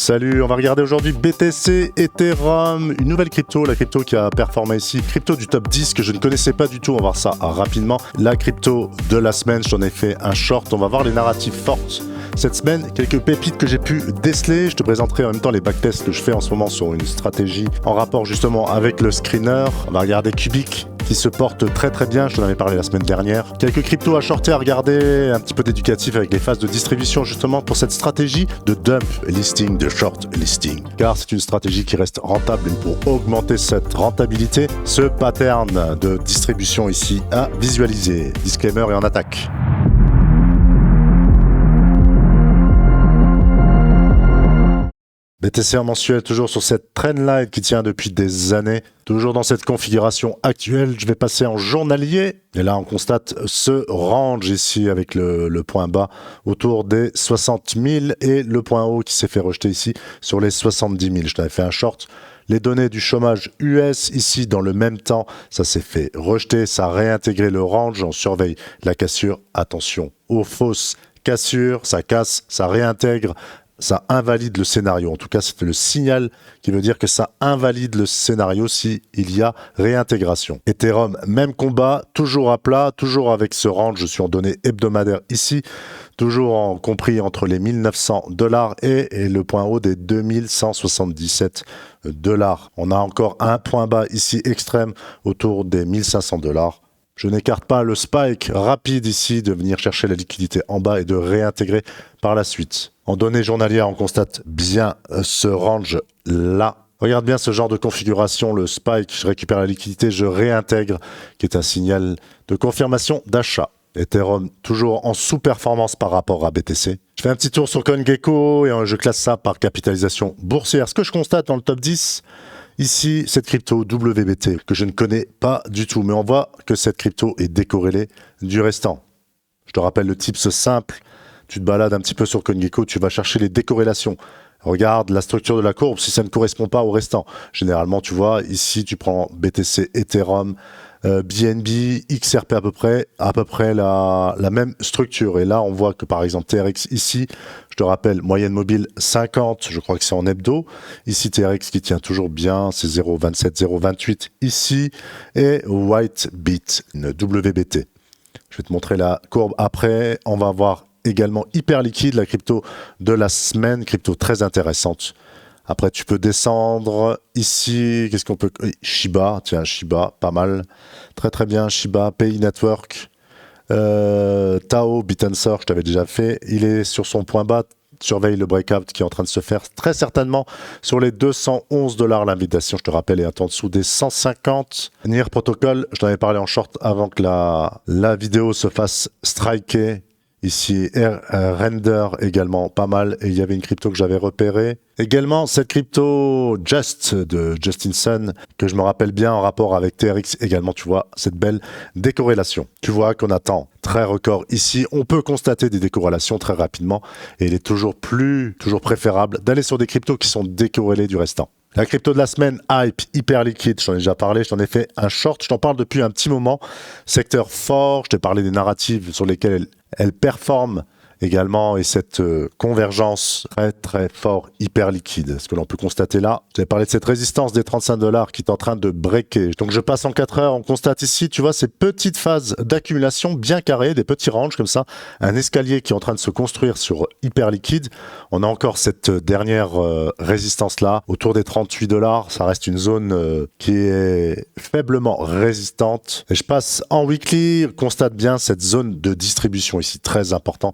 Salut, on va regarder aujourd'hui BTC, Ethereum, une nouvelle crypto, la crypto qui a performé ici, crypto du top 10 que je ne connaissais pas du tout, on va voir ça rapidement. La crypto de la semaine, j'en ai fait un short, on va voir les narratives fortes. Cette semaine, quelques pépites que j'ai pu déceler, je te présenterai en même temps les backtests que je fais en ce moment sur une stratégie en rapport justement avec le screener. On va regarder Cubic qui se porte très très bien, je t'en avais parlé la semaine dernière. Quelques cryptos à shorter, à regarder, un petit peu d'éducatif avec les phases de distribution justement pour cette stratégie de dump listing, de short listing. Car c'est une stratégie qui reste rentable et pour augmenter cette rentabilité, ce pattern de distribution ici à visualiser. Disclaimer et en attaque. BTC en mensuel, toujours sur cette trendline qui tient depuis des années, toujours dans cette configuration actuelle. Je vais passer en journalier. Et là, on constate ce range ici avec le point bas autour des 60 000 et le point haut qui s'est fait rejeter ici sur les 70 000. Je t'avais fait un short. Les données du chômage US ici dans le même temps, ça s'est fait rejeter, ça a réintégré le range. On surveille la cassure. Attention aux fausses cassures, ça casse, ça réintègre. Ça invalide le scénario. En tout cas, c'est le signal qui veut dire que ça invalide le scénario s'il y a réintégration. Ethereum, même combat, toujours à plat, toujours avec ce range. Je suis en données hebdomadaires ici, toujours compris entre les 1900 $ et le point haut des 2177 $. On a encore un point bas ici extrême autour des 1500 $. Je n'écarte pas le spike rapide ici de venir chercher la liquidité en bas et de réintégrer par la suite. En données journalières, on constate bien ce range là. Regarde bien ce genre de configuration, le spike, je récupère la liquidité, je réintègre, qui est un signal de confirmation d'achat. Ethereum toujours en sous-performance par rapport à BTC. Je fais un petit tour sur CoinGecko et je classe ça par capitalisation boursière. Ce que je constate dans le top 10, ici, cette crypto WBT, que je ne connais pas du tout, mais on voit que cette crypto est décorrélée du restant. Je te rappelle le tips simple, tu te balades un petit peu sur CoinGecko, tu vas chercher les décorrélations. Regarde la structure de la courbe, si ça ne correspond pas au restant. Généralement, tu vois, ici, tu prends BTC, Ethereum, BNB, XRP à peu près la même structure. Et là, on voit que par exemple TRX ici, je te rappelle, moyenne mobile 50, je crois que c'est en hebdo. Ici, TRX qui tient toujours bien, c'est 0,27, 0,28 ici. Et Whitebit, une WBT. Je vais te montrer la courbe après. On va voir également hyper liquide, la crypto de la semaine, crypto très intéressante. Après, tu peux descendre ici. Qu'est-ce qu'on peut... Shiba, tiens, Shiba, pas mal. Très, très bien. Shiba, Pay Network. Tao, Bitansor, je t'avais déjà fait. Il est sur son point bas. Surveille le breakout qui est en train de se faire très certainement sur les 211 $. L'invitation, je te rappelle, est en dessous des 150. NIR Protocol, je t'en avais parlé en short avant que la vidéo se fasse striker. Ici, Render également pas mal. Et il y avait une crypto que j'avais repérée. Également, cette crypto Just de Justin Sun, que je me rappelle bien en rapport avec TRX également, tu vois, cette belle décorrélation. Tu vois qu'on attend très record ici. On peut constater des décorrélations très rapidement. Et il est toujours préférable d'aller sur des cryptos qui sont décorrélés du restant. La crypto de la semaine, Hype, hyper liquide, je t'en ai déjà parlé, je t'en ai fait un short, je t'en parle depuis un petit moment. Secteur fort, je t'ai parlé des narratives sur lesquelles elle performe également et cette convergence très très fort, hyper liquide. Ce que l'on peut constater là, j'avais parlé de cette résistance des 35 $ qui est en train de breaker. Donc je passe en 4 heures, on constate ici, tu vois, ces petites phases d'accumulation bien carrées, des petits ranges comme ça, un escalier qui est en train de se construire sur hyper liquide. On a encore cette dernière résistance là, autour des 38 $. Ça reste une zone qui est faiblement résistante. Et je passe en weekly, constate bien cette zone de distribution ici, très important.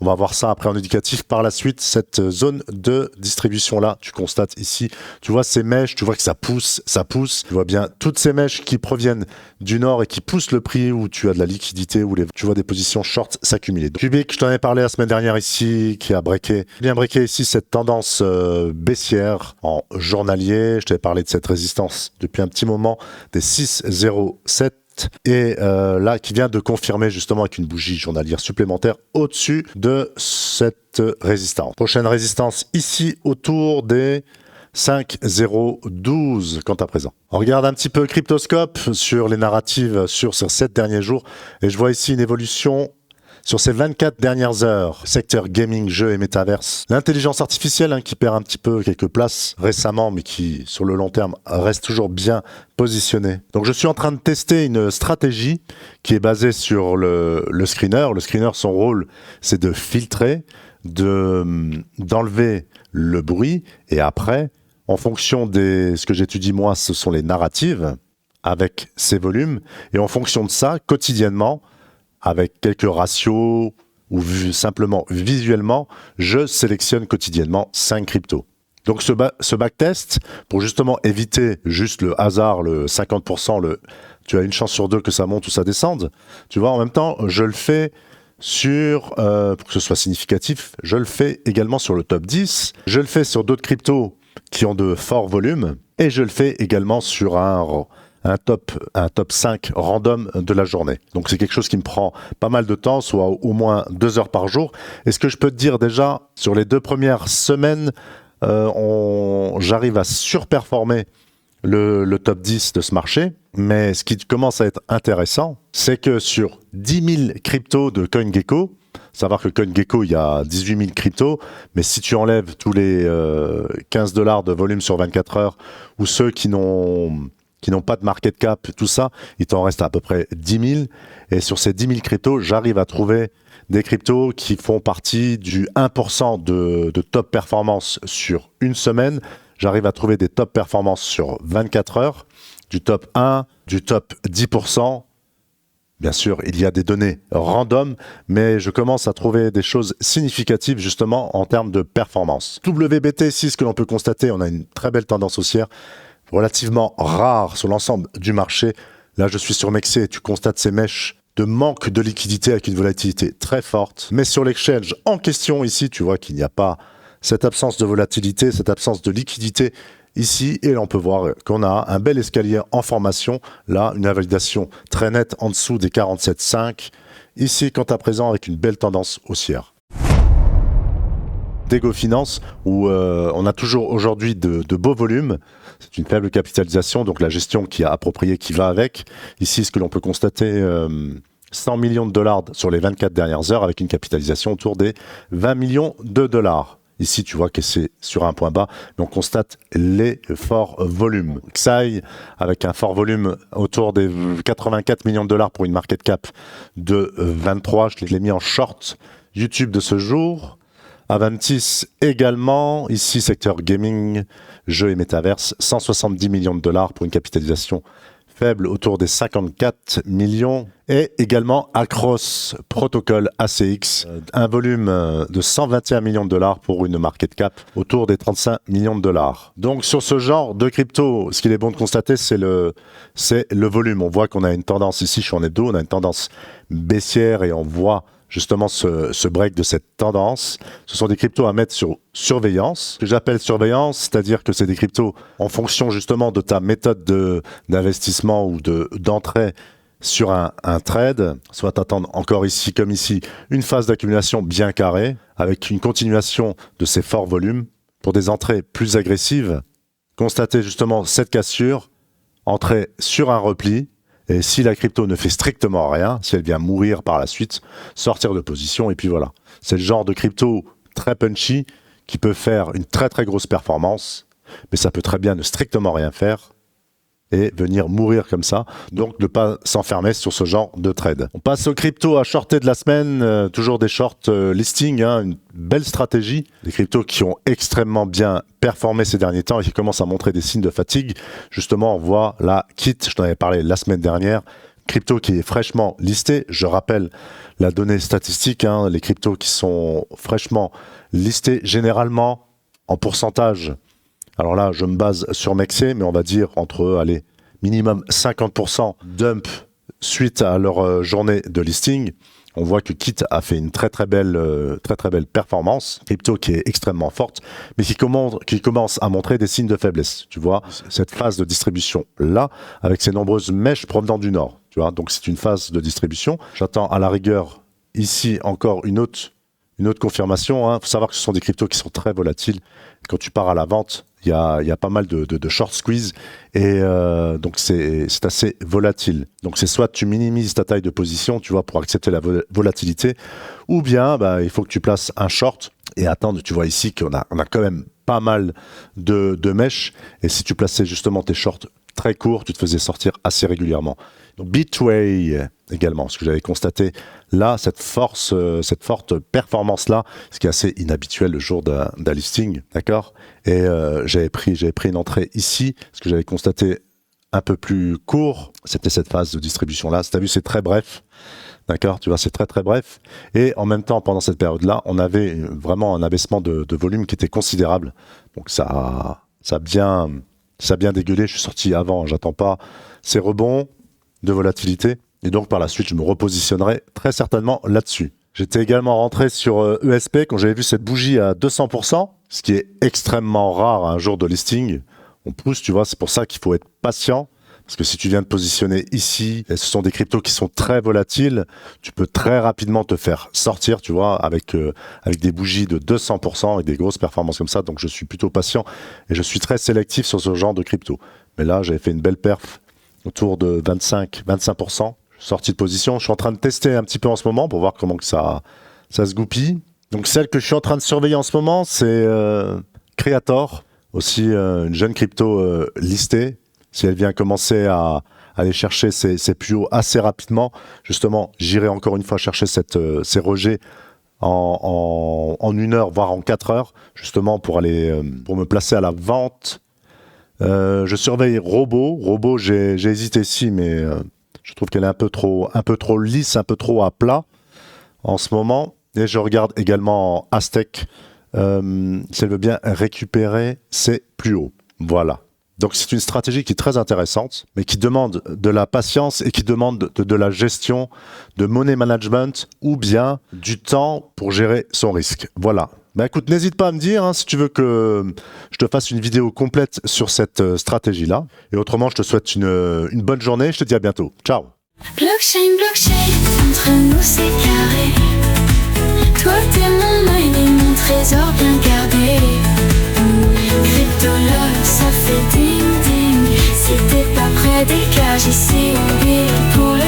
On va voir ça après en éducatif. Par la suite, cette zone de distribution-là, tu constates ici, tu vois ces mèches, tu vois que ça pousse. Tu vois bien toutes ces mèches qui proviennent du nord et qui poussent le prix où tu as de la liquidité, où tu vois des positions short s'accumuler. Cubic, je t'en avais parlé la semaine dernière ici, qui a bien breaké ici cette tendance baissière en journalier. Je t'avais parlé de cette résistance depuis un petit moment, des 6,07. Et là, qui vient de confirmer justement avec une bougie journalière supplémentaire au-dessus de cette résistance. Prochaine résistance ici autour des 5,012 quant à présent. On regarde un petit peu Cryptoscope sur les narratives sur ces 7 derniers jours et je vois ici une évolution Sur ces 24 dernières heures, secteur gaming, jeux et métaverse, l'intelligence artificielle qui perd un petit peu quelques places récemment, mais qui, sur le long terme, reste toujours bien positionnée. Donc je suis en train de tester une stratégie qui est basée sur le screener. Le screener, son rôle, c'est de filtrer, d'enlever le bruit, et après, en fonction ce que j'étudie moi, ce sont les narratives, avec ces volumes, et en fonction de ça, quotidiennement, avec quelques ratios ou simplement visuellement, je sélectionne quotidiennement 5 cryptos. Donc ce backtest, pour justement éviter juste le hasard, le 50%, tu as une chance sur deux que ça monte ou ça descende, tu vois, en même temps, je le fais pour que ce soit significatif, je le fais également sur le top 10, je le fais sur d'autres cryptos qui ont de forts volumes, et je le fais également sur un top 5 random de la journée. Donc c'est quelque chose qui me prend pas mal de temps, soit au moins 2 heures par jour. Et ce que je peux te dire déjà, sur les 2 premières semaines, j'arrive à surperformer le top 10 de ce marché. Mais ce qui commence à être intéressant, c'est que sur 10 000 cryptos de CoinGecko, savoir que CoinGecko, il y a 18 000 cryptos, mais si tu enlèves tous les $15 de volume sur 24 heures, ou ceux qui n'ont pas de market cap, tout ça, il t'en reste à peu près 10 000. Et sur ces 10 000 cryptos, j'arrive à trouver des cryptos qui font partie du 1% de top performance sur une semaine. J'arrive à trouver des top performances sur 24 heures, du top 1, du top 10%. Bien sûr, il y a des données random, mais je commence à trouver des choses significatives justement en termes de performance. WBT, ici, ce que l'on peut constater, on a une très belle tendance haussière, relativement rare sur l'ensemble du marché. Là, je suis sur Mexc et tu constates ces mèches de manque de liquidité avec une volatilité très forte. Mais sur l'exchange en question ici, tu vois qu'il n'y a pas cette absence de volatilité, cette absence de liquidité ici. Et là, on peut voir qu'on a un bel escalier en formation. Là, une invalidation très nette en dessous des 47,5. Ici, quant à présent, avec une belle tendance haussière. Dego Finance, où on a toujours aujourd'hui de beaux volumes. C'est une faible capitalisation, donc la gestion qui est appropriée, qui va avec. Ici, ce que l'on peut constater, 100 millions de dollars sur les 24 dernières heures, avec une capitalisation autour des 20 millions de dollars. Ici, tu vois que c'est sur un point bas, mais on constate les forts volumes. XAI, avec un fort volume autour des 84 millions de dollars pour une market cap de 23. Je l'ai mis en short YouTube de ce jour. Avantis également, ici secteur gaming, jeux et métaverse, 170 millions de dollars pour une capitalisation faible autour des 54 millions. Et également Acros Protocol ACX, un volume de 121 millions de dollars pour une market cap autour des 35 millions de dollars. Donc sur ce genre de crypto, ce qu'il est bon de constater, c'est le volume. On voit qu'on a une tendance ici, je suis en hebdo, on a une tendance baissière et on voit justement ce break de cette tendance. Ce sont des cryptos à mettre sur surveillance. Ce que j'appelle surveillance, c'est-à-dire que c'est des cryptos en fonction justement de ta méthode d'investissement ou d'entrée sur un trade, soit t'attendre encore ici comme ici une phase d'accumulation bien carrée avec une continuation de ces forts volumes pour des entrées plus agressives. Constater justement cette cassure, entrer sur un repli. Et si la crypto ne fait strictement rien, si elle vient mourir par la suite, sortir de position et puis voilà. C'est le genre de crypto très punchy qui peut faire une très très grosse performance, mais ça peut très bien ne strictement rien faire et venir mourir comme ça. Donc ne pas s'enfermer sur ce genre de trade. On passe aux cryptos à shorter de la semaine, toujours des short listings, une belle stratégie. Des cryptos qui ont extrêmement bien performé ces derniers temps et qui commencent à montrer des signes de fatigue. Justement, on voit la KIT, je t'en avais parlé la semaine dernière, crypto qui est fraîchement listé. Je rappelle la donnée statistique, les cryptos qui sont fraîchement listés généralement en pourcentage. Alors là, je me base sur Mexc, mais on va dire entre, minimum 50% dump suite à leur journée de listing. On voit que KIT a fait une très très belle performance, crypto qui est extrêmement forte, mais qui commence à montrer des signes de faiblesse. Tu vois, cette phase de distribution là, avec ces nombreuses mèches provenant du nord. Tu vois, donc c'est une phase de distribution. J'attends à la rigueur ici encore une autre confirmation. Il faut savoir que ce sont des cryptos qui sont très volatiles. Quand tu pars à la vente, Il y a pas mal de short squeeze et donc c'est assez volatile. Donc c'est soit tu minimises ta taille de position, tu vois, pour accepter la volatilité, ou bien il faut que tu places un short et attendre. Tu vois ici qu'on a quand même pas mal de mèches, et si tu plaçais justement tes shorts très courts, tu te faisais sortir assez régulièrement. Donc Betway également, ce que j'avais constaté là, cette forte performance-là, ce qui est assez inhabituel le jour d'un listing, d'accord. Et j'avais pris une entrée ici, ce que j'avais constaté un peu plus court, c'était cette phase de distribution-là. Tu as vu, c'est très bref, d'accord, tu vois, c'est très très bref. Et en même temps, pendant cette période-là, on avait vraiment un abaissement de volume qui était considérable. Donc ça a bien dégueulé. Je suis sorti avant, j'attends pas ces rebonds de volatilité. Et donc, par la suite, je me repositionnerai très certainement là-dessus. J'étais également rentré sur ESP quand j'avais vu cette bougie à 200%, ce qui est extrêmement rare un jour de listing. On pousse, tu vois, c'est pour ça qu'il faut être patient. Parce que si tu viens de positionner ici, et ce sont des cryptos qui sont très volatiles, tu peux très rapidement te faire sortir, tu vois, avec des bougies de 200%, avec des grosses performances comme ça. Donc, je suis plutôt patient et je suis très sélectif sur ce genre de crypto. Mais là, j'avais fait une belle perf autour de 25%. Je suis sorti de position. Je suis en train de tester un petit peu en ce moment pour voir comment que ça se goupille. Donc, celle que je suis en train de surveiller en ce moment, c'est Creator, aussi une jeune crypto listée. Si elle vient commencer à aller chercher ses plus hauts assez rapidement, justement, j'irai encore une fois chercher ces rejets en 1 heure, voire en 4 heures, justement pour me placer à la vente. Je surveille Robo. Robo, j'ai hésité ici, mais je trouve qu'elle est un peu trop lisse, un peu trop à plat en ce moment. Et je regarde également Aztec, si elle veut bien récupérer ses plus hauts. Voilà. Donc c'est une stratégie qui est très intéressante, mais qui demande de la patience et qui demande de la gestion, de money management, ou bien du temps pour gérer son risque. Voilà. Écoute, n'hésite pas à me dire si tu veux que je te fasse une vidéo complète sur cette stratégie-là. Et autrement, je te souhaite une bonne journée. Je te dis à bientôt. Ciao. Blockchain, entre nous c'est carré. Toi t'es mon œil et mon trésor bien gardé. Crypto love, ça fait ding ding. Si t'es pas près des cages ici, on vit pour le